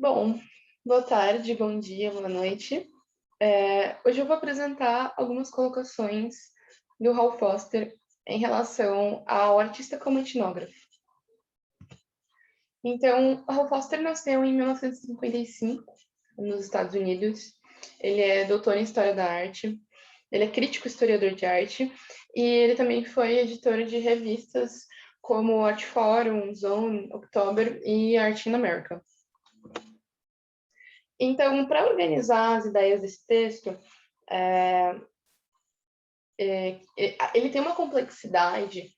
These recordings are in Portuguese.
Bom, boa tarde, bom dia, boa noite. Hoje eu vou apresentar algumas colocações do Hal Foster em relação ao artista como etnógrafo. Então, o Hal Foster nasceu em 1955, nos Estados Unidos. Ele é doutor em História da Arte, ele é crítico historiador de arte, e ele também foi editor de revistas como Art Forum, Zone, October e Art in America. Então, para organizar as ideias desse texto, ele tem uma complexidade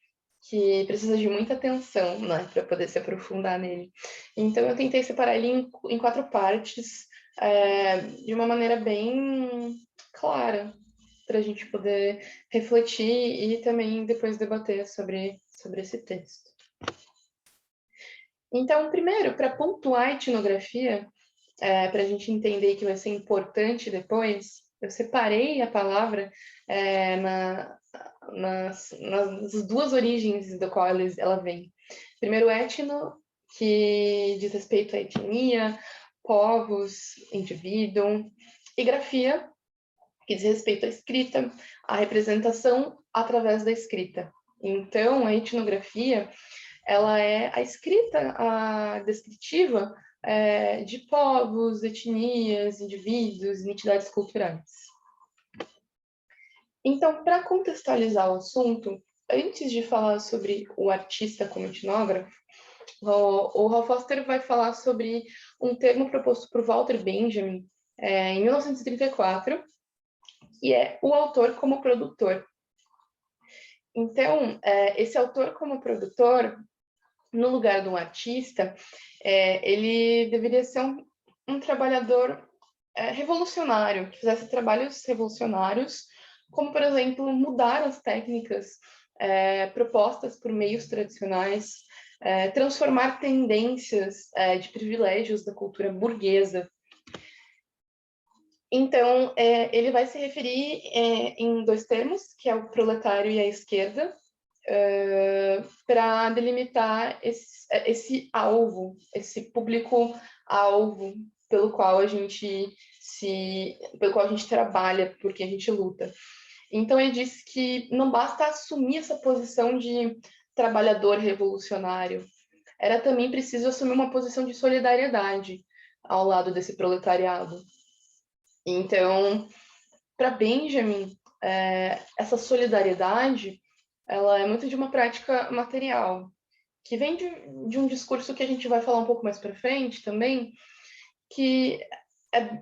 que precisa de muita atenção, né, para poder se aprofundar nele. Então, eu tentei separar ele em quatro partes, de uma maneira bem clara, para a gente poder refletir e também depois debater sobre esse texto. Então, primeiro, para pontuar a etnografia, para a gente entender que vai ser importante depois, eu separei a palavra nas duas origens do qual ela vem. Primeiro, etno, que diz respeito à etnia, povos, indivíduo, e grafia, que diz respeito à escrita, à representação através da escrita. Então, a etnografia, ela é a escrita descritiva de povos, etnias, indivíduos, entidades culturais. Então, para contextualizar o assunto, antes de falar sobre o artista como etnógrafo, o Hal Foster vai falar sobre um termo proposto por Walter Benjamin em 1934, que é o autor como produtor. Então, esse autor como produtor, no lugar de um artista, ele deveria ser um trabalhador revolucionário, que fizesse trabalhos revolucionários, como, por exemplo, mudar as técnicas propostas por meios tradicionais, transformar tendências de privilégios da cultura burguesa. Então, ele vai se referir em dois termos, que é o proletário e a esquerda, para delimitar esse alvo, esse público-alvo pelo qual a gente trabalha, porque a gente luta. Então, ele diz que não basta assumir essa posição de trabalhador revolucionário, era também preciso assumir uma posição de solidariedade ao lado desse proletariado. Então, para Benjamin, essa solidariedade, ela é muito de uma prática material, que vem de um discurso que a gente vai falar um pouco mais para frente também, que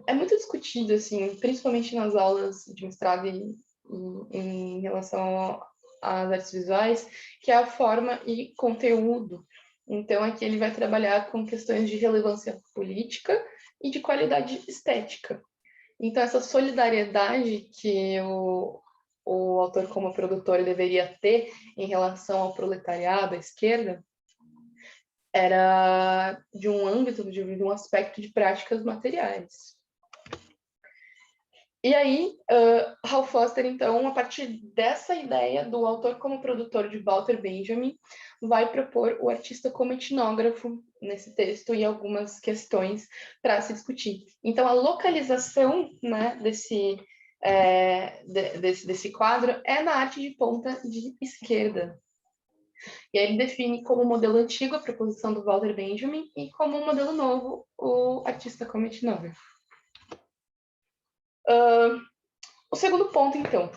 é muito discutido, assim, principalmente nas aulas de mestrado em relação às artes visuais, que é a forma e conteúdo. Então, aqui ele vai trabalhar com questões de relevância política e de qualidade estética. Então, essa solidariedade que o autor como produtor deveria ter em relação ao proletariado, à esquerda, era de um âmbito, de um aspecto de práticas materiais. E aí, Hal Foster, então, a partir dessa ideia do autor como produtor de Walter Benjamin, vai propor o artista como etnógrafo nesse texto e algumas questões para se discutir. Então, a localização, né, desse quadro é na arte de ponta de esquerda. E aí ele define como modelo antigo a proposição do Walter Benjamin e como um modelo novo o artista como etnógrafo. O segundo ponto, então,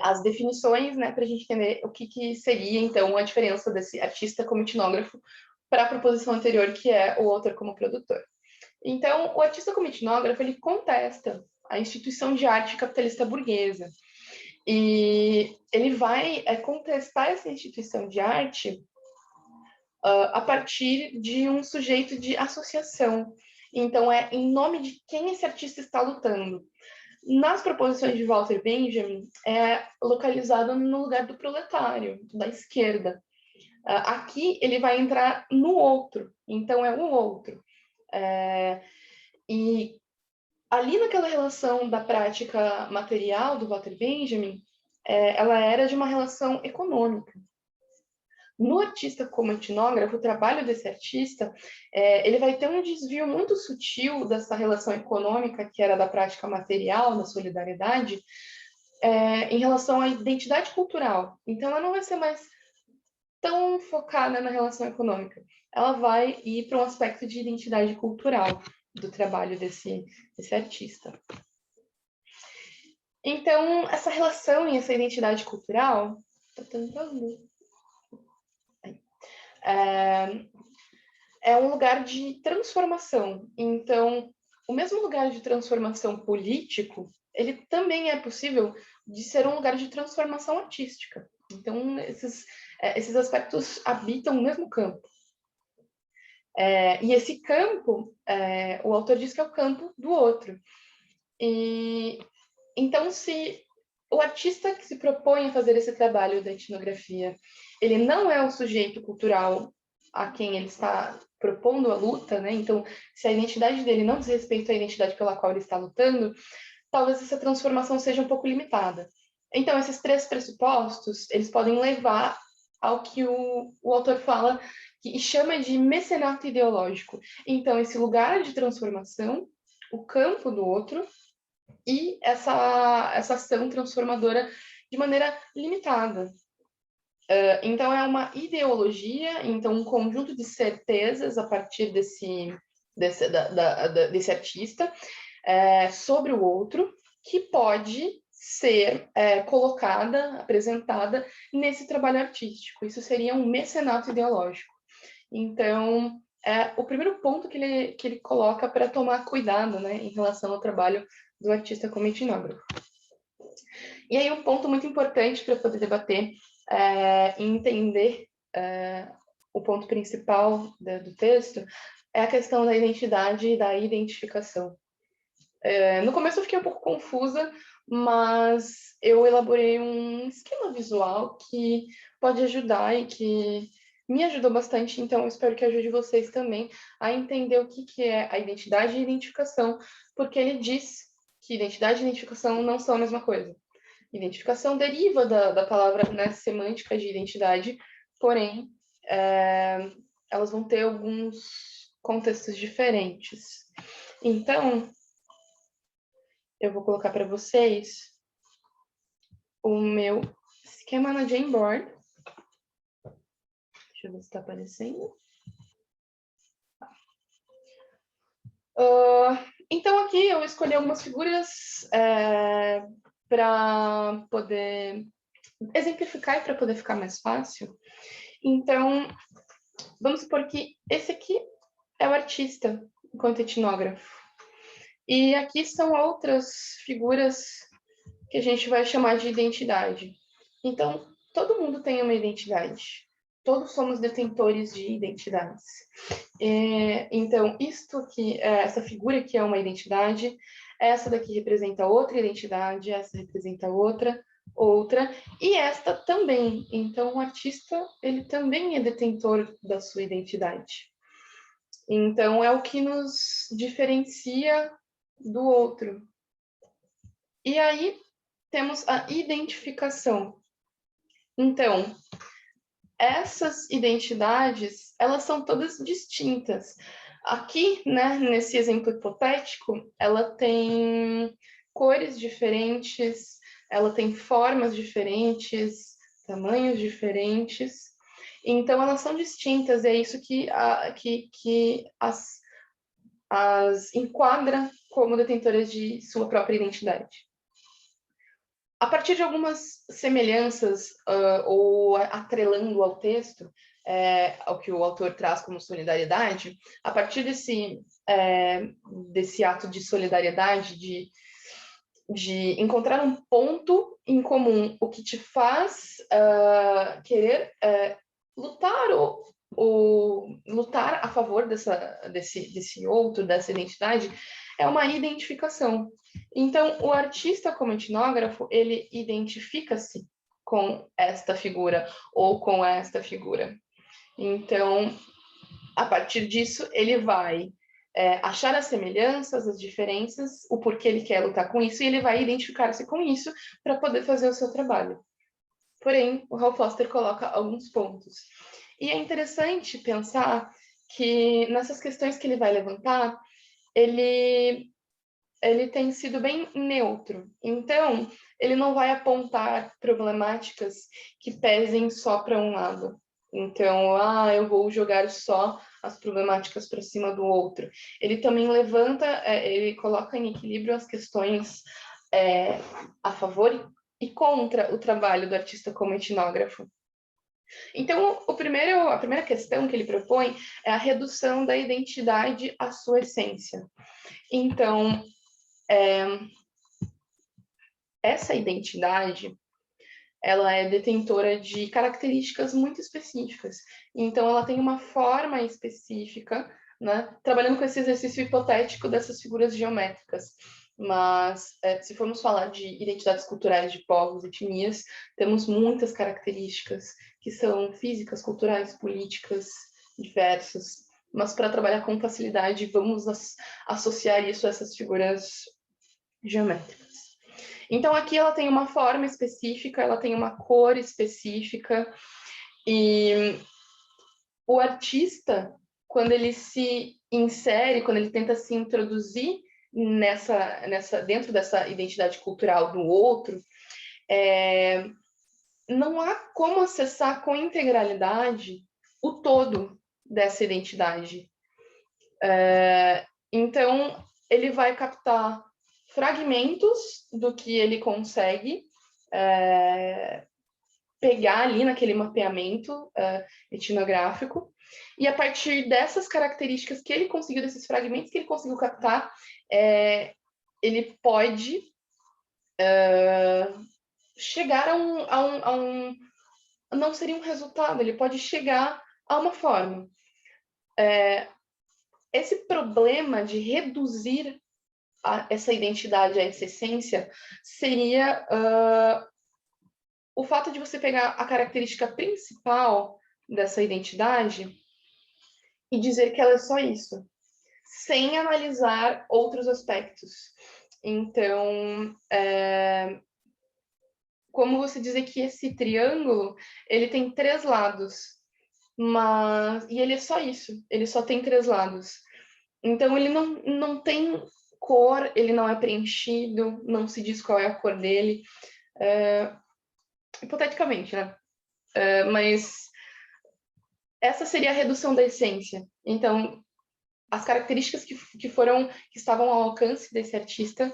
as definições, né, para a gente entender o que seria, então, a diferença desse artista como etnógrafo para a proposição anterior, que é o autor como produtor. Então, o artista como etnógrafo, ele contesta a instituição de arte capitalista burguesa. E ele vai contestar essa instituição de arte a partir de um sujeito de associação. Então, é em nome de quem esse artista está lutando. Nas proposições de Walter Benjamin, é localizado no lugar do proletário, da esquerda. Aqui, ele vai entrar no outro, então é o outro. E ali naquela relação da prática material do Walter Benjamin, ela era de uma relação econômica. No artista como etnógrafo, o trabalho desse artista, ele vai ter um desvio muito sutil dessa relação econômica, que era da prática material, da solidariedade, em relação à identidade cultural. Então, ela não vai ser mais tão focada na relação econômica. Ela vai ir para um aspecto de identidade cultural do trabalho desse artista. Então, essa relação e essa identidade cultural... é um lugar de transformação. Então, o mesmo lugar de transformação político, ele também é possível de ser um lugar de transformação artística. Então, esses aspectos habitam o mesmo campo. E esse campo, o autor diz que é o campo do outro. E então, se o artista que se propõe a fazer esse trabalho da etnografia, ele não é o sujeito cultural a quem ele está propondo a luta, né? Então, se a identidade dele não diz respeito à identidade pela qual ele está lutando, talvez essa transformação seja um pouco limitada. Então, esses três pressupostos, eles podem levar ao que o autor fala e chama de mecenato ideológico. Então, esse lugar de transformação, o campo do outro, e essa ação transformadora de maneira limitada. Então, é uma ideologia, então um conjunto de certezas a partir desse artista sobre o outro, que pode ser colocada, apresentada nesse trabalho artístico. Isso seria um mecenato ideológico. Então, o primeiro ponto que ele coloca para tomar cuidado, né, em relação ao trabalho do artista como etnógrafo. E aí, um ponto muito importante para poder debater e entender o ponto principal do texto é a questão da identidade e da identificação. No começo eu fiquei um pouco confusa, mas eu elaborei um esquema visual que pode ajudar e que me ajudou bastante, então eu espero que ajude vocês também a entender o que é a identidade e identificação, porque ele diz que identidade e identificação não são a mesma coisa. Identificação deriva da palavra, né, semântica de identidade, porém, elas vão ter alguns contextos diferentes. Então, eu vou colocar para vocês o meu esquema na Jamboard. Deixa eu ver se está aparecendo. Então, aqui eu escolhi algumas figuras para poder exemplificar e para poder ficar mais fácil. Então, vamos supor que esse aqui é o artista enquanto etnógrafo. E aqui são outras figuras que a gente vai chamar de identidade. Então, todo mundo tem uma identidade. Todos somos detentores de identidades. Então, isto aqui, essa figura aqui é uma identidade, essa daqui representa outra identidade, essa representa outra, e esta também. Então, o artista, ele também é detentor da sua identidade. Então, é o que nos diferencia do outro. E aí, temos a identificação. Então, essas identidades, elas são todas distintas. Aqui, né, nesse exemplo hipotético, ela tem cores diferentes, ela tem formas diferentes, tamanhos diferentes. Então, elas são distintas, e é isso que as enquadra como detentoras de sua própria identidade. A partir de algumas semelhanças, ou atrelando ao texto, ao que o autor traz como solidariedade, a partir desse ato de solidariedade, de encontrar um ponto em comum, o que te faz querer lutar ou lutar a favor desse outro, dessa identidade, é uma identificação. Então, o artista como etnógrafo, ele identifica-se com esta figura ou com esta figura. Então, a partir disso, ele vai achar as semelhanças, as diferenças, o porquê ele quer lutar com isso, e ele vai identificar-se com isso para poder fazer o seu trabalho. Porém, o Hal Foster coloca alguns pontos. E é interessante pensar que nessas questões que ele vai levantar, ele tem sido bem neutro. Então, ele não vai apontar problemáticas que pesem só para um lado. Então, eu vou jogar só as problemáticas para cima do outro. Ele também levanta, ele coloca em equilíbrio as questões a favor e contra o trabalho do artista como etnógrafo. Então, a primeira questão que ele propõe é a redução da identidade à sua essência. Então, essa identidade, ela é detentora de características muito específicas. Então, ela tem uma forma específica, né? Trabalhando com esse exercício hipotético dessas figuras geométricas. Mas, se formos falar de identidades culturais de povos, etnias, temos muitas características que são físicas, culturais, políticas, diversas. Mas, para trabalhar com facilidade, vamos associar isso a essas figuras geométricas. Então, aqui ela tem uma forma específica, ela tem uma cor específica, e o artista, quando ele se insere, quando ele tenta se introduzir dentro dessa identidade cultural do outro, não há como acessar com integralidade o todo dessa identidade. Então, ele vai captar fragmentos do que ele consegue pegar ali naquele mapeamento etnográfico, e a partir dessas características que ele conseguiu, desses fragmentos que ele conseguiu captar, ele pode chegar a um... Não seria um resultado, ele pode chegar a uma forma. Esse problema de reduzir essa identidade, essa essência, seria o fato de você pegar a característica principal dessa identidade e dizer que ela é só isso, sem analisar outros aspectos. Então, como você dizer que esse triângulo, ele tem 3 lados, e ele é só isso, ele só tem 3 lados. Então, ele não tem cor, ele não é preenchido, não se diz qual é a cor dele, hipoteticamente, né? Mas essa seria a redução da essência. Então, as características que estavam ao alcance desse artista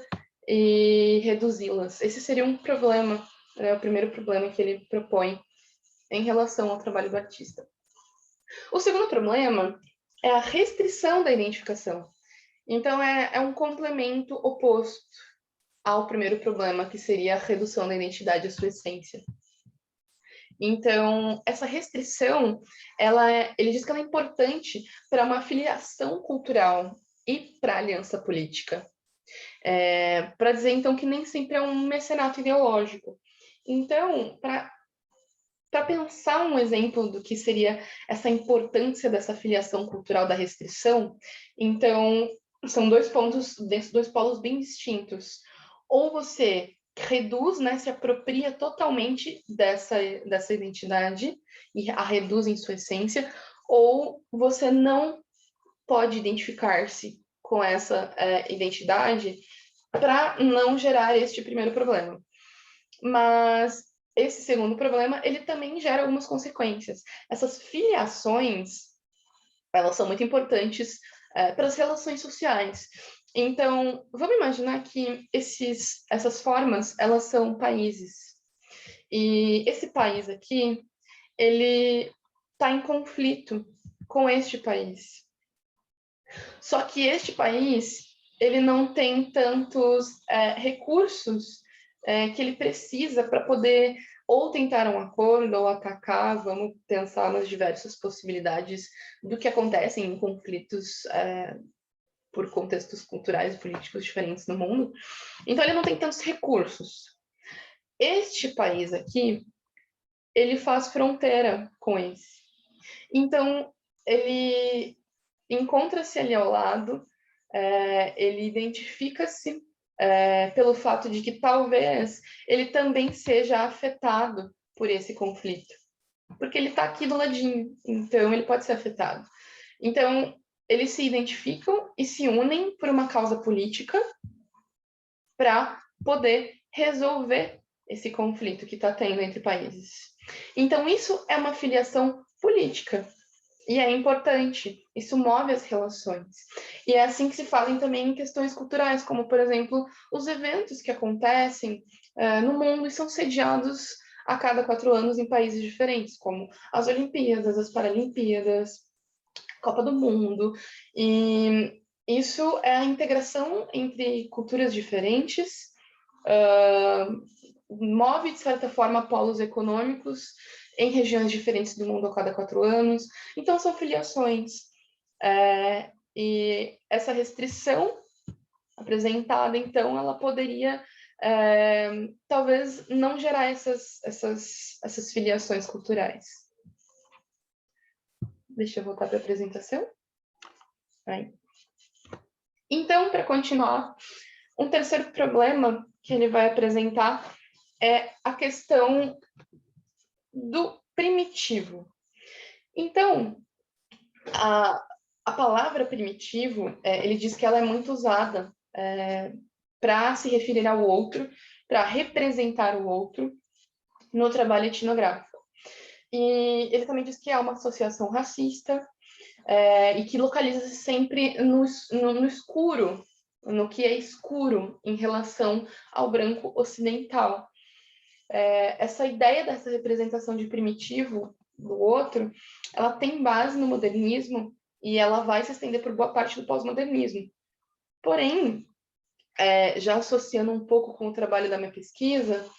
e reduzi-las. Esse seria um problema, né? O primeiro problema que ele propõe em relação ao trabalho do artista. O segundo problema é a restrição da identificação. Então, é um complemento oposto ao primeiro problema, que seria a redução da identidade à sua essência. Então, essa restrição, ele diz que ela é importante para uma filiação cultural e para a aliança política. Para dizer, então, que nem sempre é um mecenato ideológico. Então, para pensar um exemplo do que seria essa importância dessa filiação cultural da restrição, então, são 2 pontos, 2 polos bem distintos. Ou você reduz, né, se apropria totalmente dessa identidade e a reduz em sua essência, ou você não pode identificar-se com essa identidade para não gerar este primeiro problema. Mas esse segundo problema, ele também gera algumas consequências. Essas filiações, elas são muito importantes para as relações sociais. Então, vamos imaginar que essas formas, elas são países. E esse país aqui, ele está em conflito com este país. Só que este país, ele não tem tantos recursos que ele precisa para poder ou tentar um acordo ou atacar. Vamos pensar nas diversas possibilidades do que acontecem em conflitos por contextos culturais e políticos diferentes no mundo. Então, ele não tem tantos recursos. Este país aqui, ele faz fronteira com esse. Então, ele encontra-se ali ao lado, ele identifica-se pelo fato de que talvez ele também seja afetado por esse conflito, porque ele está aqui do ladinho, então ele pode ser afetado. Então, eles se identificam e se unem por uma causa política para poder resolver esse conflito que está tendo entre países. Então, isso é uma filiação política. E é importante, isso move as relações. E é assim que se fala também em questões culturais, como, por exemplo, os eventos que acontecem no mundo e são sediados a cada 4 anos em países diferentes, como as Olimpíadas, as Paralimpíadas, Copa do Mundo. E isso é a integração entre culturas diferentes, move, de certa forma, polos econômicos em regiões diferentes do mundo a cada 4 anos. Então, são filiações. E essa restrição apresentada, então, ela poderia, talvez, não gerar essas filiações culturais. Deixa eu voltar para a apresentação. Aí. Então, para continuar, um terceiro problema que ele vai apresentar é a questão do primitivo. Então, a palavra primitivo, ele diz que ela é muito usada para se referir ao outro, para representar o outro no trabalho etnográfico. E ele também diz que é uma associação racista e que localiza-se sempre no escuro, no que é escuro em relação ao branco ocidental. Essa ideia dessa representação de primitivo do outro, ela tem base no modernismo e ela vai se estender por boa parte do pós-modernismo. Porém, já associando um pouco com o trabalho da minha pesquisa,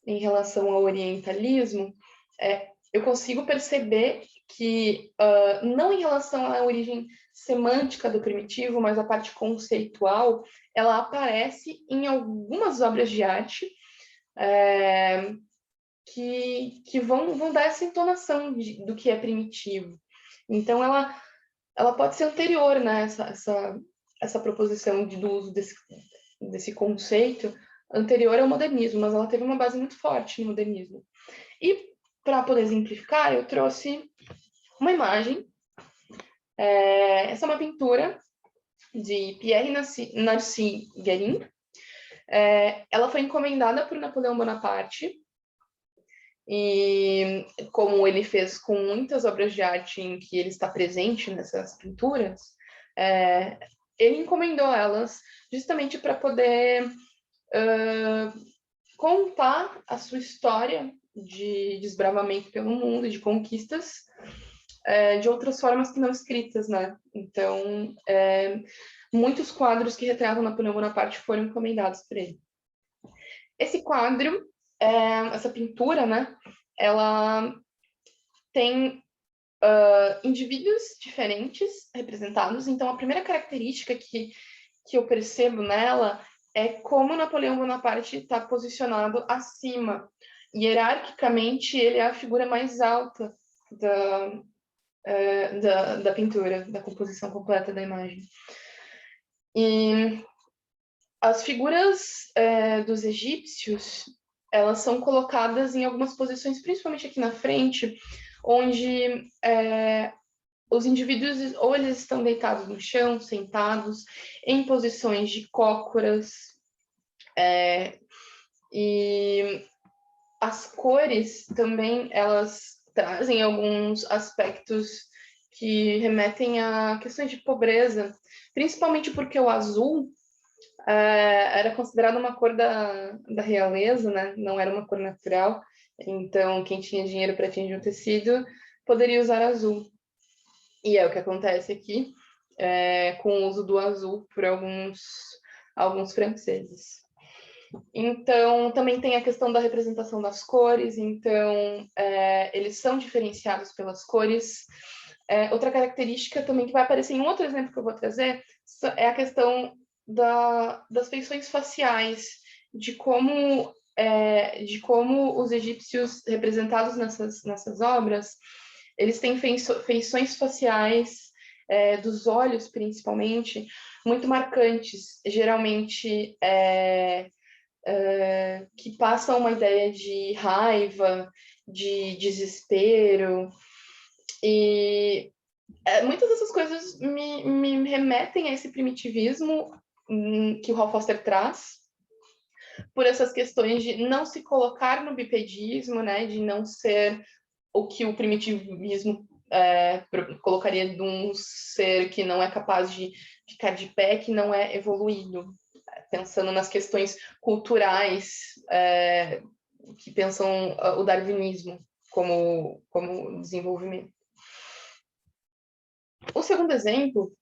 em relação ao orientalismo, eu consigo perceber que, não em relação à origem semântica do primitivo, mas a parte conceitual, ela aparece em algumas obras de arte que vão dar essa entonação do que é primitivo. Então, ela pode ser anterior, né, essa proposição do uso desse conceito, anterior ao modernismo, mas ela teve uma base muito forte no modernismo. E, para poder exemplificar, eu trouxe uma imagem. Essa é uma pintura de Pierre Narcisse Guérin. Ela foi encomendada por Napoleão Bonaparte, e como ele fez com muitas obras de arte em que ele está presente nessas pinturas, ele encomendou elas justamente para poder contar a sua história de desbravamento pelo mundo, de conquistas, de outras formas que não escritas, né? Então, muitos quadros que retratam Napoleão Bonaparte foram encomendados por ele. Esse quadro, essa pintura, né? Ela tem indivíduos diferentes representados. Então, a primeira característica que eu percebo nela é como Napoleão Bonaparte está posicionado acima. Hierarquicamente, ele é a figura mais alta da pintura, da composição completa da imagem. E as figuras dos egípcios, elas são colocadas em algumas posições, principalmente aqui na frente, onde os indivíduos ou eles estão deitados no chão, sentados, em posições de cócoras, e as cores também, elas trazem alguns aspectos que remetem a questões de pobreza, principalmente porque o azul era considerado uma cor da realeza, né? Não era uma cor natural, então quem tinha dinheiro para tingir um tecido poderia usar azul. E é o que acontece aqui, com o uso do azul por alguns franceses. Então, também tem a questão da representação das cores, então, eles são diferenciados pelas cores. Outra característica também que vai aparecer em outro exemplo que eu vou trazer é a questão das feições faciais, de como os egípcios representados nessas obras, eles têm feições faciais, dos olhos principalmente, muito marcantes, geralmente que passam uma ideia de raiva, de desespero, e muitas dessas coisas me remetem a esse primitivismo que o Hal Foster traz, por essas questões de não se colocar no bipedismo, né, de não ser o que o primitivismo colocaria de um ser que não é capaz de ficar de pé, que não é evoluído, pensando nas questões culturais que pensam o darwinismo como desenvolvimento. O segundo exemplo,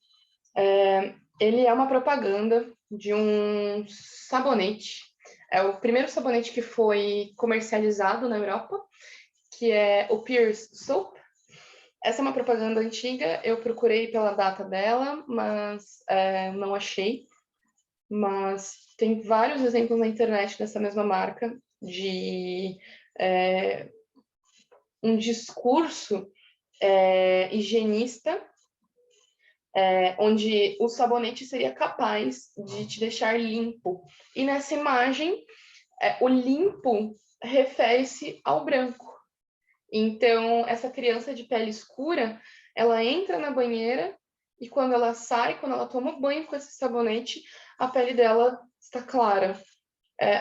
ele é uma propaganda de um sabonete. É o primeiro sabonete que foi comercializado na Europa, que é o Pears Soap. Essa é uma propaganda antiga, eu procurei pela data dela, mas não achei. Mas tem vários exemplos na internet dessa mesma marca, de um discurso higienista, onde o sabonete seria capaz de te deixar limpo. E nessa imagem, o limpo refere-se ao branco. Então, essa criança de pele escura, ela entra na banheira e quando ela sai, quando ela toma banho com esse sabonete, a pele dela está clara.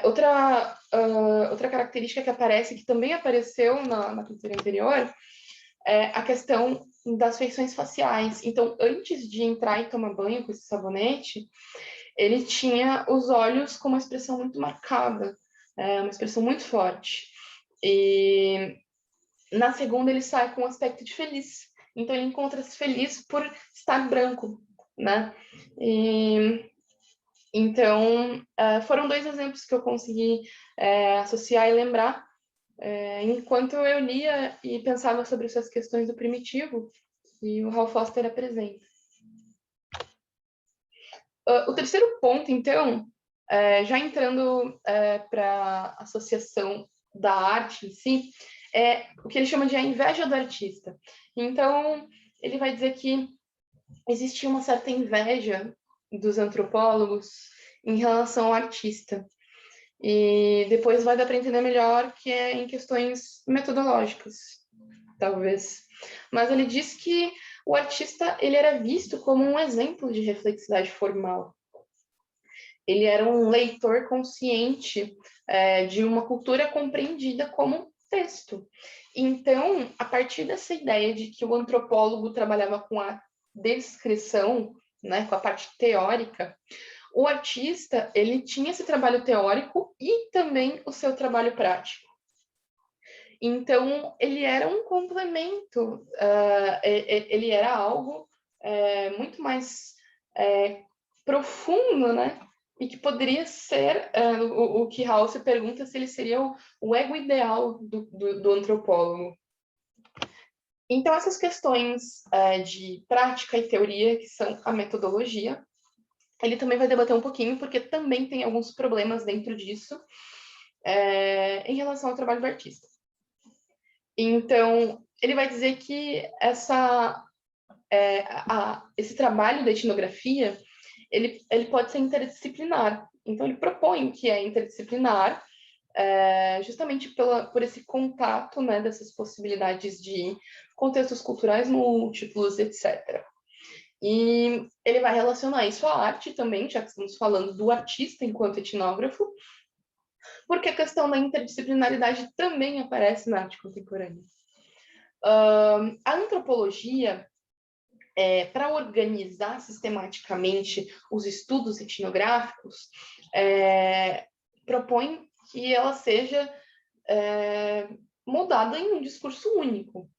Outra característica que aparece, que também apareceu na pintura anterior, é a questão das feições faciais. Então, antes de entrar e tomar banho com esse sabonete, ele tinha os olhos com uma expressão muito marcada, uma expressão muito forte. E na segunda, ele sai com um aspecto de feliz. Então, ele encontra-se feliz por estar branco, né? Então, foram dois exemplos que eu consegui associar e lembrar enquanto eu lia e pensava sobre essas questões do primitivo, e o Hal Foster apresenta. O terceiro ponto, então, já entrando para a associação da arte em si, é o que ele chama de a inveja do artista. Então, ele vai dizer que existia uma certa inveja dos antropólogos em relação ao artista. E depois vai dar para entender melhor que é em questões metodológicas, talvez. Mas ele diz que o artista ele era visto como um exemplo de reflexidade formal. Ele era um leitor consciente de uma cultura compreendida como texto. Então, a partir dessa ideia de que o antropólogo trabalhava com a descrição, né, com a parte teórica, o artista ele tinha esse trabalho teórico e também o seu trabalho prático. Então, ele era um complemento, ele era algo muito mais profundo, né? E que poderia ser o que Hal se pergunta se ele seria o ego ideal do antropólogo. Então, essas questões de prática e teoria, que são a metodologia, ele também vai debater um pouquinho, porque também tem alguns problemas dentro disso em relação ao trabalho do artista. Então, ele vai dizer que esse trabalho da etnografia, ele pode ser interdisciplinar. Então, ele propõe que é interdisciplinar, justamente por esse contato, né, dessas possibilidades de contextos culturais múltiplos, etc. E ele vai relacionar isso à arte também, já que estamos falando do artista enquanto etnógrafo, porque a questão da interdisciplinaridade também aparece na arte contemporânea. A antropologia, para organizar sistematicamente os estudos etnográficos, propõe que ela seja moldada em um discurso único.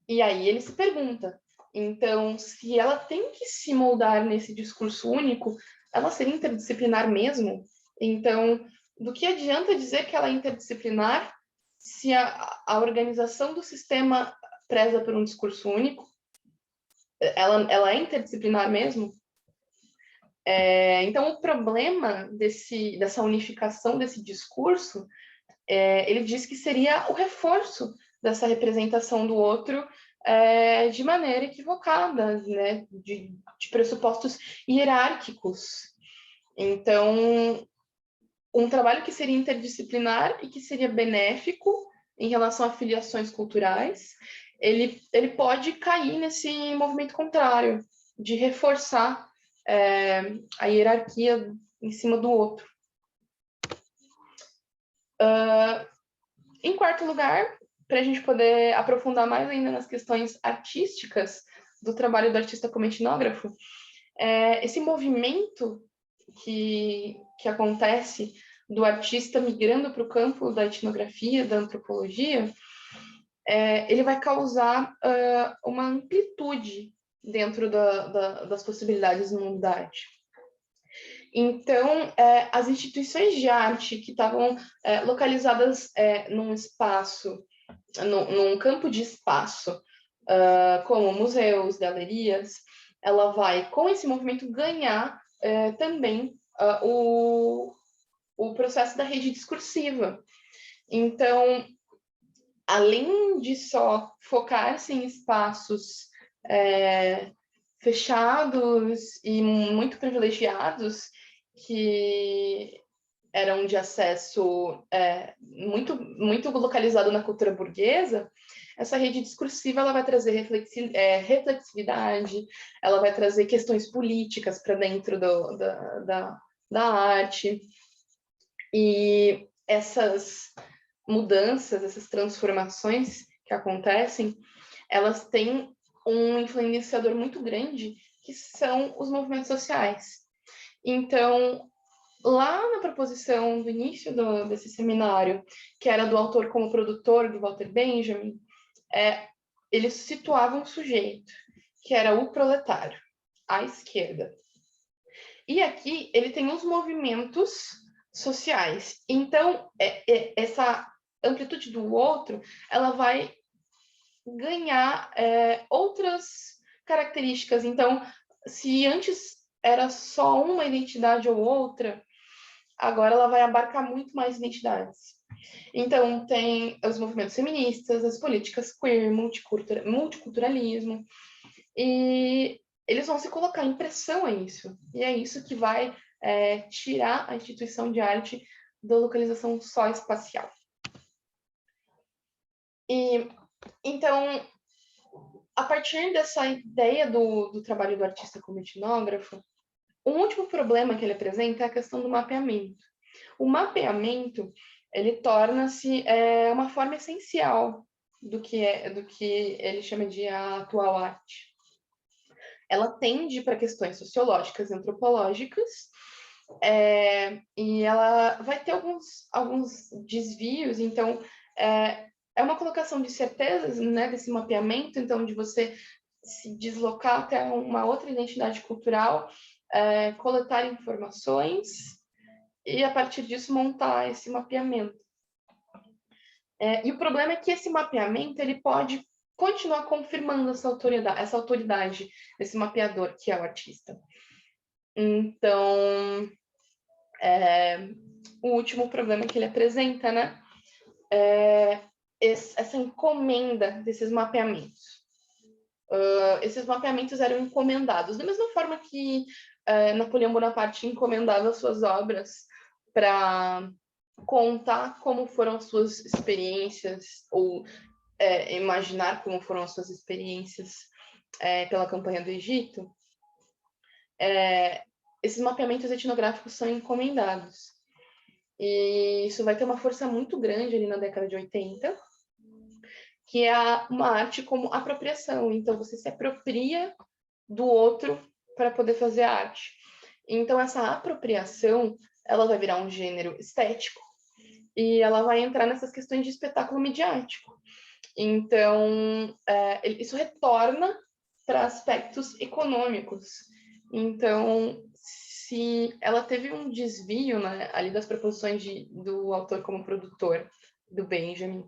E aí ele se pergunta, então, se ela tem que se moldar nesse discurso único, ela seria interdisciplinar mesmo? Então, do que adianta dizer que ela é interdisciplinar se a organização do sistema preza por um discurso único? Ela é interdisciplinar mesmo? Então, o problema dessa unificação desse discurso, ele diz que seria o reforço dessa representação do outro de maneira equivocada, né? de pressupostos hierárquicos. Então, um trabalho que seria interdisciplinar e que seria benéfico em relação a filiações culturais, ele pode cair nesse movimento contrário, de reforçar a hierarquia em cima do outro. Em quarto lugar, para a gente poder aprofundar mais ainda nas questões artísticas do trabalho do artista como etnógrafo, esse movimento que acontece do artista migrando para o campo da etnografia, da antropologia, ele vai causar uma amplitude dentro das possibilidades no mundo da arte. Então, as instituições de arte que estavam localizadas num espaço, num campo de espaço, como museus, galerias, ela vai, com esse movimento, ganhar também o processo da rede discursiva. Então, além de só focar-se em espaços fechados e muito privilegiados, que eram de acesso muito localizado na cultura burguesa, essa rede discursiva ela vai trazer reflexividade, ela vai trazer questões políticas para dentro da arte. E essas mudanças, essas transformações que acontecem, elas têm um influenciador muito grande, que são os movimentos sociais. Então, lá na proposição do início desse seminário, que era do autor como produtor, do Walter Benjamin, ele situava um sujeito, que era o proletário, à esquerda. E aqui ele tem os movimentos sociais. Então, essa amplitude do outro, ela vai ganhar outras características. Então, se antes era só uma identidade ou outra, agora ela vai abarcar muito mais identidades. Então, tem os movimentos feministas, as políticas queer, multiculturalismo, e eles vão se colocar em pressão a isso. E é isso que vai tirar a instituição de arte da localização só espacial. E, então, a partir dessa ideia do trabalho do artista como etnógrafo, um último problema que ele apresenta é a questão do mapeamento. O mapeamento, ele torna-se uma forma essencial do que ele chama de a atual arte. Ela tende para questões sociológicas e antropológicas, e ela vai ter alguns desvios. Então, é uma colocação de certezas, né, desse mapeamento, então, de você se deslocar até uma outra identidade cultural, coletar informações e, a partir disso, montar esse mapeamento. E o problema é que esse mapeamento ele pode continuar confirmando essa autoridade desse mapeador, que é o artista. Então, o último problema que ele apresenta, né, essa encomenda desses mapeamentos. Esses mapeamentos eram encomendados, da mesma forma que Napoleão Bonaparte encomendava suas obras para contar como foram as suas experiências, ou imaginar como foram as suas experiências pela campanha do Egito. Esses mapeamentos etnográficos são encomendados. E isso vai ter uma força muito grande ali na década de 80, que é uma arte como apropriação. Então, você se apropria do outro para poder fazer arte. Então, essa apropriação, ela vai virar um gênero estético e ela vai entrar nessas questões de espetáculo midiático. Então, isso retorna para aspectos econômicos. Então, se ela teve um desvio, né, ali das proposições do autor como produtor, do Benjamin,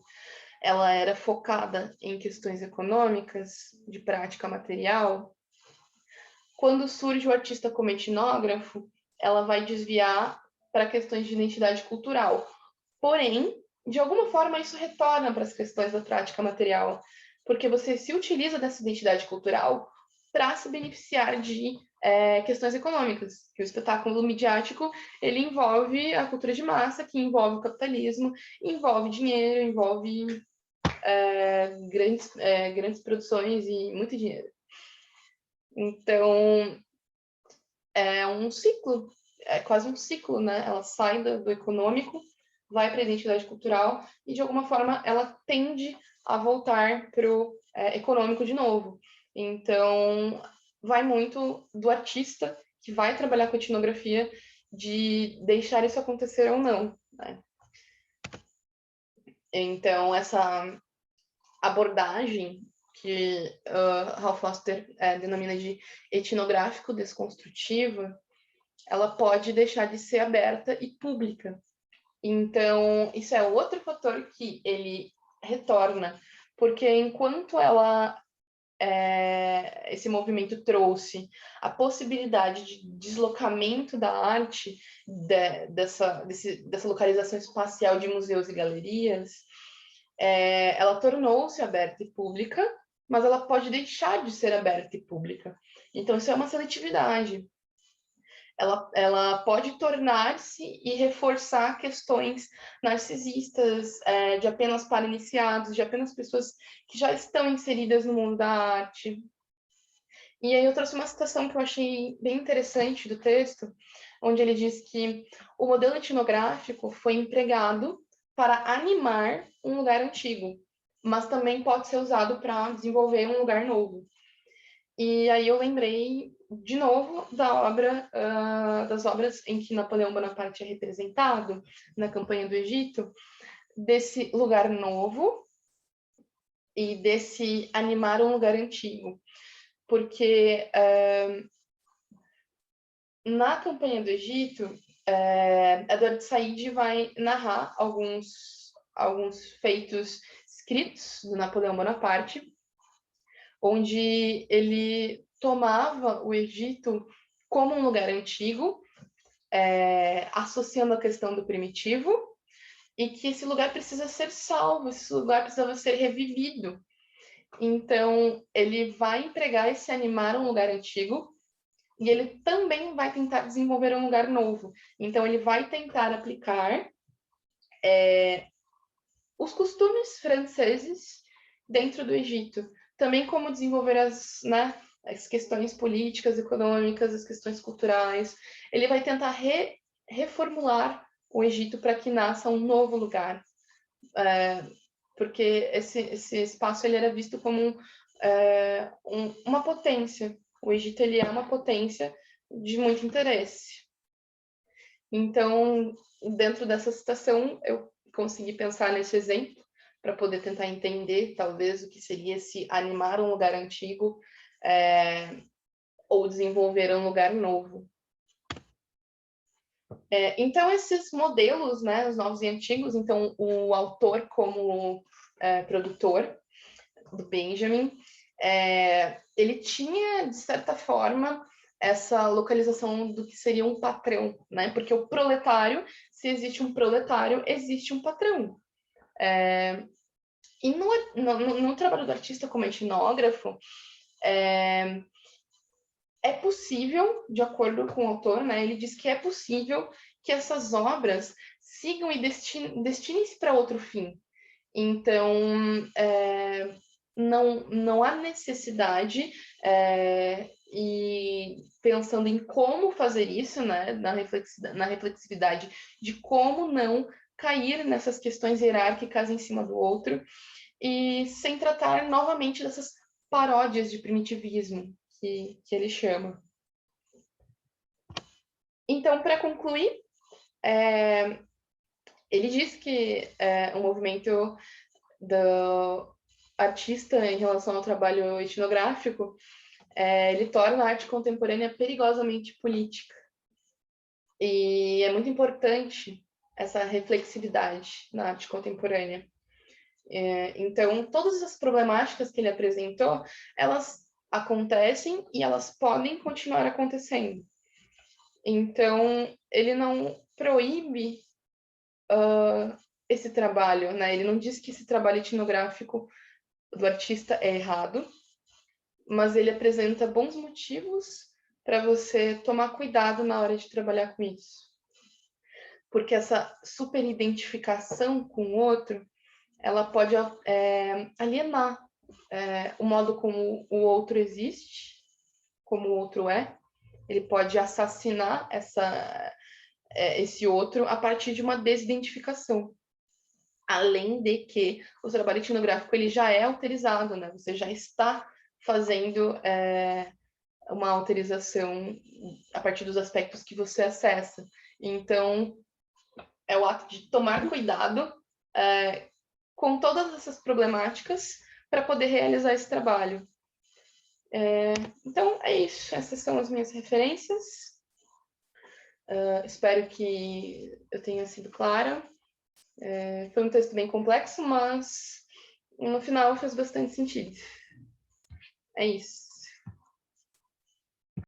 ela era focada em questões econômicas, de prática material. Quando surge o artista como etnógrafo, ela vai desviar para questões de identidade cultural. Porém, de alguma forma, isso retorna para as questões da prática material, porque você se utiliza dessa identidade cultural para se beneficiar de questões econômicas, que o espetáculo midiático ele envolve a cultura de massa, que envolve o capitalismo, envolve dinheiro, envolve grandes produções e muito dinheiro. Então, é um ciclo, é quase um ciclo, né? Ela sai do econômico, vai para a identidade cultural e, de alguma forma, ela tende a voltar para o econômico de novo. Então, vai muito do artista que vai trabalhar com etnografia de deixar isso acontecer ou não, né? Então, essa abordagem que Ralph Foster denomina de etnográfico desconstrutiva, ela pode deixar de ser aberta e pública. Então, isso é outro fator que ele retorna, porque enquanto esse movimento trouxe a possibilidade de deslocamento da arte, dessa localização espacial de museus e galerias, ela tornou-se aberta e pública, mas ela pode deixar de ser aberta e pública. Então, isso é uma seletividade. Ela pode tornar-se e reforçar questões narcisistas, de apenas para iniciados, de apenas pessoas que já estão inseridas no mundo da arte. E aí eu trouxe uma citação que eu achei bem interessante do texto, onde ele diz que o modelo etnográfico foi empregado para animar um lugar antigo, mas também pode ser usado para desenvolver um lugar novo. E aí eu lembrei, de novo, das obras em que Napoleão Bonaparte é representado na campanha do Egito, desse lugar novo e desse animar um lugar antigo. Porque na campanha do Egito, Edward Said vai narrar alguns feitos escritos do Napoleão Bonaparte, onde ele tomava o Egito como um lugar antigo, associando a questão do primitivo, e que esse lugar precisa ser salvo, esse lugar precisa ser revivido. Então, ele vai empregar esse animar um lugar antigo, e ele também vai tentar desenvolver um lugar novo. Então, ele vai tentar aplicar os costumes franceses dentro do Egito. Também como desenvolver as questões políticas, econômicas, as questões culturais. Ele vai tentar reformular o Egito para que nasça um novo lugar. Porque esse espaço ele era visto como uma potência. O Egito ele é uma potência de muito interesse. Então, dentro dessa citação, eu consegui pensar nesse exemplo para poder tentar entender, talvez, o que seria se animar um lugar antigo ou desenvolver um lugar novo. Então, esses modelos, né, os novos e antigos, então, o autor como produtor do Benjamin, ele tinha, de certa forma, essa localização do que seria um patrão, né? Porque o proletário, se existe um proletário, existe um patrão. E no trabalho do artista como etnógrafo, é possível, de acordo com o autor, né? Ele diz que é possível que essas obras sigam e destinem-se para outro fim. Então, não há necessidade, e pensando em como fazer isso, né, na reflexividade de como não cair nessas questões hierárquicas em cima do outro, e sem tratar novamente dessas paródias de primitivismo que ele chama. Então, para concluir, ele diz que o movimento do artista em relação ao trabalho etnográfico, ele torna a arte contemporânea perigosamente política. E é muito importante essa reflexividade na arte contemporânea. Então, todas as problemáticas que ele apresentou, elas acontecem e elas podem continuar acontecendo. Então, ele não proíbe esse trabalho, né? Ele não diz que esse trabalho etnográfico do artista é errado, mas ele apresenta bons motivos para você tomar cuidado na hora de trabalhar com isso. Porque essa superidentificação com o outro, ela pode alienar o modo como o outro existe, como o outro é. Ele pode assassinar esse outro a partir de uma desidentificação. Além de que o trabalho etnográfico ele já é autorizado, né? Você já está fazendo uma autorização a partir dos aspectos que você acessa. Então, é o ato de tomar cuidado com todas essas problemáticas para poder realizar esse trabalho. Então, é isso. Essas são as minhas referências. Espero que eu tenha sido clara. Foi um texto bem complexo, mas no final fez bastante sentido. É isso.